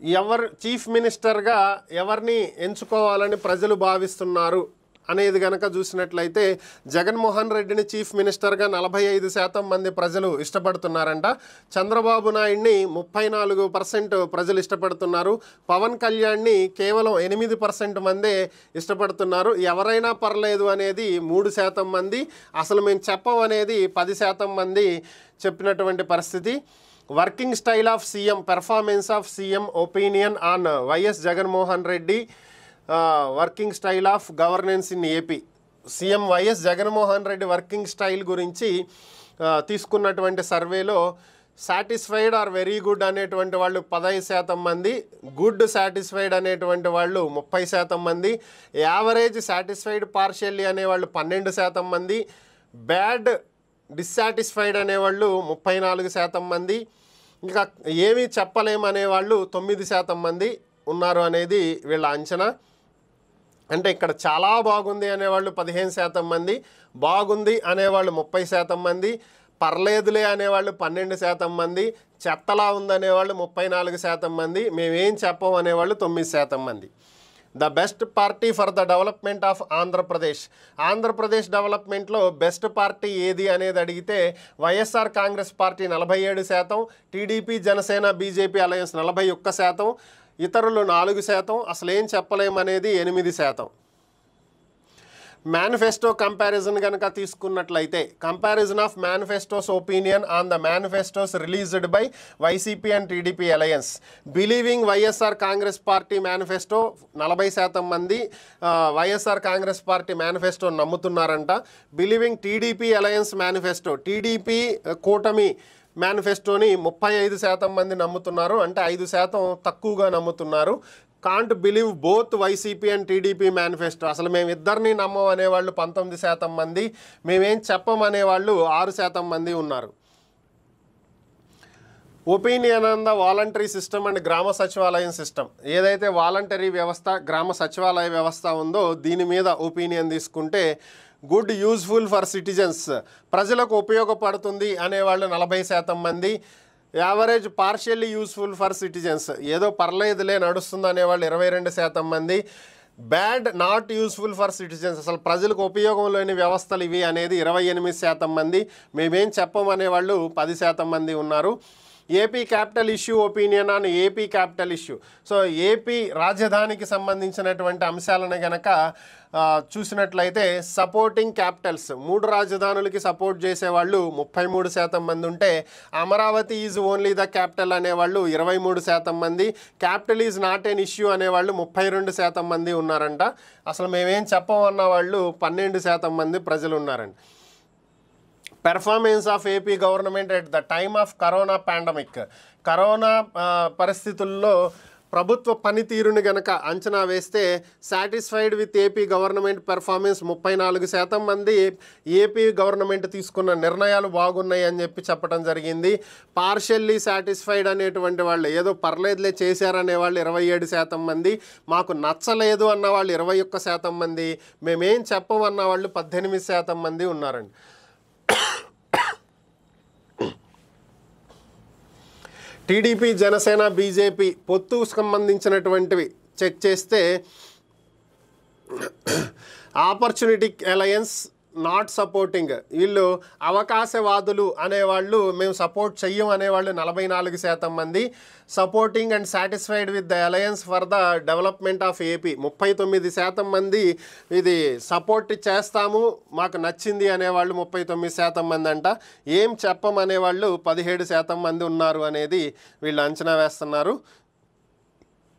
ఎవరు చీఫ్ మినిస్టర్గా ఎవరిని ఎంచుకోవాలని ప్రజలు భావిస్తున్నారు అనేది గనక చూసినట్లయితే జగన్మోహన్ రెడ్డిని చీఫ్ మినిస్టర్గా 45% మంది ప్రజలు ఇష్టపడుతున్నారంట. చంద్రబాబు నాయుడిని 34% ప్రజలు ఇష్టపడుతున్నారు. పవన్ కళ్యాణ్ని కేవలం 8% మందే ఇష్టపడుతున్నారు. ఎవరైనా పర్లేదు అనేది 3% మంది, అసలు మేము చెప్పం అనేది 10% మంది చెప్పినటువంటి పరిస్థితి. Working style of CM, performance of CM, opinion on YS Jaganmohan Reddy, working style of governance in AP. CM YS Jaganmohan Reddy working style గురించి తీసుకున్నటువంటి సర్వేలో సాటిస్ఫైడ్ ఆర్ వెరీ గుడ్ అనేటువంటి వాళ్ళు 15% మంది, గుడ్ సాటిస్ఫైడ్ అనేటువంటి వాళ్ళు 30% మంది, యావరేజ్ సాటిస్ఫైడ్ పార్షియల్లీ అనేవాళ్ళు 12% మంది, బ్యాడ్ డిస్సాటిస్ఫైడ్ అనేవాళ్ళు 34% మంది, ఇంకా ఏమీ చెప్పలేమనేవాళ్ళు 9% మంది ఉన్నారు అనేది వీళ్ళ అంచనా. అంటే ఇక్కడ చాలా బాగుంది అనేవాళ్ళు 15% మంది, బాగుంది అనేవాళ్ళు 30% మంది, పర్లేదులే అనేవాళ్ళు 12% మంది, చెత్తలా ఉందనేవాళ్ళు 34% మంది, మేమేం చెప్పం అనేవాళ్ళు 9% మంది. The best party for the development of Andhra Pradesh, Andhra Pradesh డెవలప్మెంట్లో బెస్ట్ పార్టీ ఏది అనేది అడిగితే YSR Congress party 47%, TDP Janasena BJP alliance 41%, ఇతరులు 4%, అసలు ఏం చెప్పలేమనేది 8%. మేనిఫెస్టో కంపారిజన్ కనుక తీసుకున్నట్లయితే comparison of manifestos opinion on the manifestos released by YCP and TDP alliance. Believing YSR Congress Party manifesto 40% మంది వైఎస్ఆర్ కాంగ్రెస్ పార్టీ మేనిఫెస్టో నమ్ముతున్నారంట. Believing TDP alliance manifesto, TDP కూటమి మేనిఫెస్టోని 35% మంది నమ్ముతున్నారు, అంటే 5% తక్కువగా నమ్ముతున్నారు. Can't believe both YCP and TDP manifesto, అసలు మేము ఇద్దరిని నమ్మం అనేవాళ్ళు 19% మంది, మేమేం చెప్పం అనేవాళ్ళు 6% మంది ఉన్నారు. Opinion on the voluntary system and గ్రామ సచివాలయం సిస్టమ్, ఏదైతే వాలంటరీ వ్యవస్థ, గ్రామ సచివాలయ వ్యవస్థ ఉందో దీని మీద ఒపీనియన్ తీసుకుంటే గుడ్, యూజ్ఫుల్ ఫర్ సిటిజన్స్, ప్రజలకు ఉపయోగపడుతుంది అనేవాళ్ళు 40% మంది, average partially useful for citizens, ఏదో పర్లేదులే నడుస్తుంది అనేవాళ్ళు 22% మంది, bad, not useful for citizens, అసలు ప్రజలకు ఉపయోగం లేని వ్యవస్థలు ఇవి అనేది 28% మంది, మేమేం చెప్పం అనేవాళ్ళు 10% మంది ఉన్నారు. AP capital issue opinion on AP capital issue, so AP రాజధానికి సంబంధించినటువంటి అంశాలను గనక చూసినట్లయితే సపోర్టింగ్ క్యాపిటల్స్, 3 రాజధానులకి సపోర్ట్ చేసేవాళ్ళు 33% మంది ఉంటే Amaravati is only the capital అనేవాళ్ళు 23% మంది, capital is not an issue అనేవాళ్ళు 32% మంది ఉన్నారంట. అసలు మేమేం చెప్పమన్న వాళ్ళు 12% మంది ప్రజలు ఉన్నారండి. Performance of AP government at the time of corona pandemic, corona పరిస్థితుల్లో ప్రభుత్వ పనితీరుని గనక అంచనా వేస్తే satisfied with AP government performance 34% మంది ఏపీ గవర్నమెంట్ తీసుకున్న నిర్ణయాలు బాగున్నాయి అని చెప్పడం జరిగింది. పార్షియల్లీ సాటిస్ఫైడ్ అనేటువంటి వాళ్ళు, ఏదో పర్లేదులే చేశారనే వాళ్ళు 27% మంది, మాకు నచ్చలేదు అన్న వాళ్ళు 21% మంది, మేమేం చెప్పమన్న వాళ్ళు 18% మంది ఉన్నారండి. టీడీపీ జనసేన బీజేపీ పొత్తుకు సంబంధించినటువంటివి చెక్ చేస్తే ఆపర్చునిటీ అలయన్స్ నాట్ సపోర్టింగ్, వీళ్ళు అవకాశవాదులు అనేవాళ్ళు మేము సపోర్ట్ చెయ్యం అనేవాళ్ళు 44% మంది, supporting and satisfied with the alliance for the development of AP 39% మంది ఇది సపోర్ట్ చేస్తాము మాకు నచ్చింది అనేవాళ్ళు 39% మంది అంట, ఏం చెప్పం అనేవాళ్ళు 17% మంది ఉన్నారు అనేది వీళ్ళు అంచనా వేస్తున్నారు.